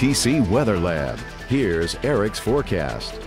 TC Weather Lab. Here's Eric's forecast.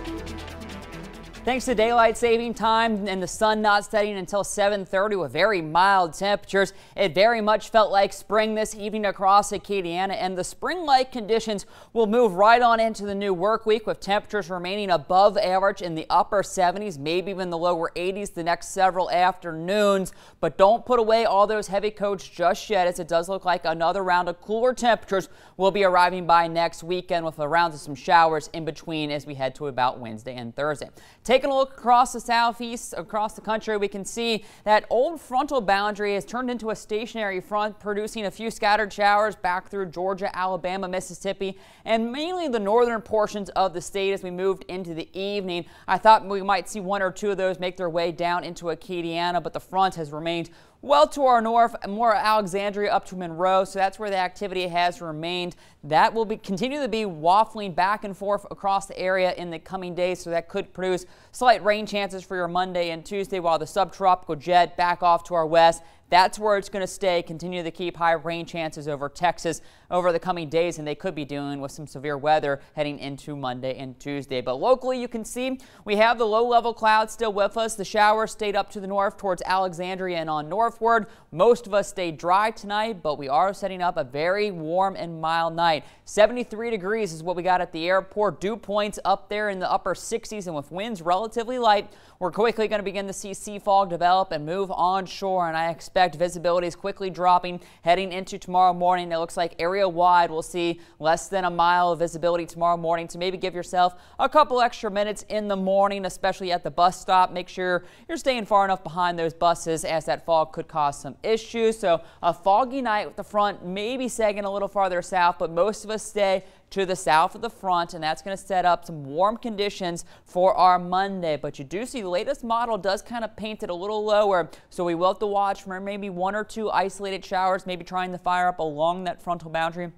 Thanks to daylight saving time and the sun not setting until 7:30 with very mild temperatures, it very much felt like spring this evening across Acadiana, and the spring-like conditions will move right on into the new work week with temperatures remaining above average in the upper 70s, maybe even the lower 80s the next several afternoons. But don't put away all those heavy coats just yet, as it does look like another round of cooler temperatures will be arriving by next weekend, with a round of some showers in between as we head to about Wednesday and Thursday. Taking a look across the southeast, across the country, we can see that old frontal boundary has turned into a stationary front, producing a few scattered showers back through Georgia, Alabama, Mississippi, and mainly the northern portions of the state as we moved into the evening. I thought we might see one or two of those make their way down into Acadiana, but the front has remained well to our north, more Alexandria up to Monroe, so that's where the activity has remained. That will continue to be waffling back and forth across the area in the coming days, so that could produce slight rain chances for your Monday and Tuesday, while the subtropical jet back off to our west. That's where it's going to stay, continue to keep high rain chances over Texas over the coming days, and they could be dealing with some severe weather heading into Monday and Tuesday. But locally, you can see we have the low-level clouds still with us. The showers stayed up to the north towards Alexandria and on northward. Most of us stayed dry tonight, but we are setting up a very warm and mild night. 73 degrees is what we got at the airport. Dew points up there in the upper 60s, and with winds relatively light, we're quickly going to begin to see sea fog develop and move onshore, and I expect visibility is quickly dropping heading into tomorrow morning. It looks like area-wide we'll see less than a mile of visibility tomorrow morning, so maybe give yourself a couple extra minutes in the morning, especially at the bus stop. Make sure you're staying far enough behind those buses, as that fog could cause some issues. So a foggy night with the front maybe sagging a little farther south, but most of us stay to the south of the front, and that's going to set up some warm conditions for our Monday. But you do see the latest model does kind of paint it a little lower, so we will have to watch for maybe one or two isolated showers, maybe trying to fire up along that frontal boundary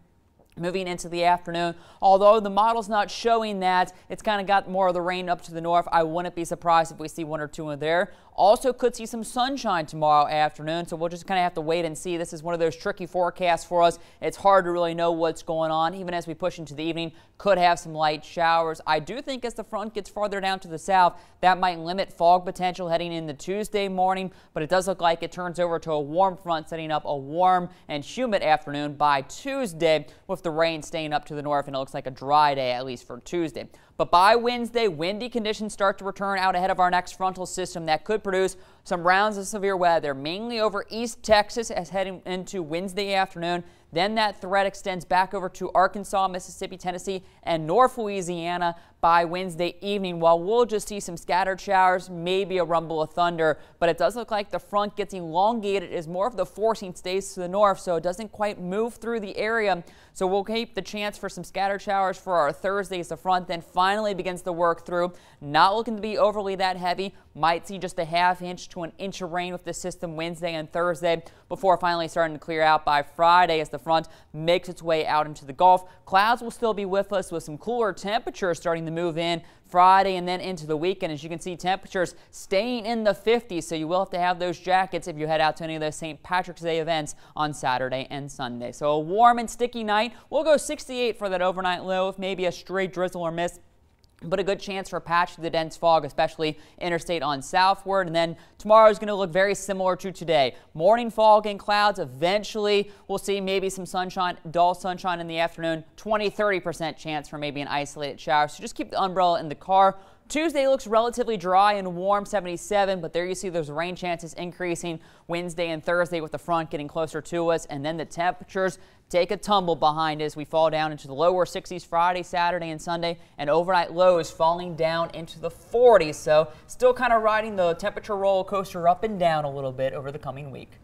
moving into the afternoon. Although the model's not showing that, it's kind of got more of the rain up to the north. I wouldn't be surprised if we see one or two in there. Also could see some sunshine tomorrow afternoon, so we'll just kind of have to wait and see. This is one of those tricky forecasts for us. It's hard to really know what's going on. Even as we push into the evening, could have some light showers. I do think as the front gets farther down to the south, that might limit fog potential heading into Tuesday morning, but it does look like it turns over to a warm front, setting up a warm and humid afternoon by Tuesday, with the rain staying up to the north, and it looks like a dry day at least for Tuesday. But by Wednesday, windy conditions start to return out ahead of our next frontal system that could produce some rounds of severe weather, mainly over East Texas as heading into Wednesday afternoon. Then that threat extends back over to Arkansas, Mississippi, Tennessee, and North Louisiana by Wednesday evening, while we'll just see some scattered showers, maybe a rumble of thunder. But it does look like the front gets elongated as more of the forcing stays to the north, so it doesn't quite move through the area. So we'll keep the chance for some scattered showers for our Thursday as the front then finally begins to work through. Not looking to be overly that heavy. Might see just a ½ inch to an inch of rain with the system Wednesday and Thursday before finally starting to clear out by Friday as the front makes its way out into the Gulf. Clouds will still be with us with some cooler temperatures starting to move in Friday and then into the weekend. As you can see, temperatures staying in the 50s, so you will have to have those jackets if you head out to any of those St. Patrick's Day events on Saturday and Sunday. So a warm and sticky night. We'll go 68 for that overnight low with maybe a stray drizzle or mist, but a good chance for a patch of the dense fog, especially interstate on southward. And then tomorrow is going to look very similar to today. Morning fog and clouds. Eventually, we'll see maybe some sunshine, dull sunshine in the afternoon. 20–30% chance for maybe an isolated shower. So just keep the umbrella in the car. Tuesday looks relatively dry and warm, 77, but there you see those rain chances increasing Wednesday and Thursday with the front getting closer to us, and then the temperatures take a tumble behind as we fall down into the lower 60s Friday, Saturday, and Sunday, and overnight lows falling down into the 40s. So still kind of riding the temperature roller coaster up and down a little bit over the coming week.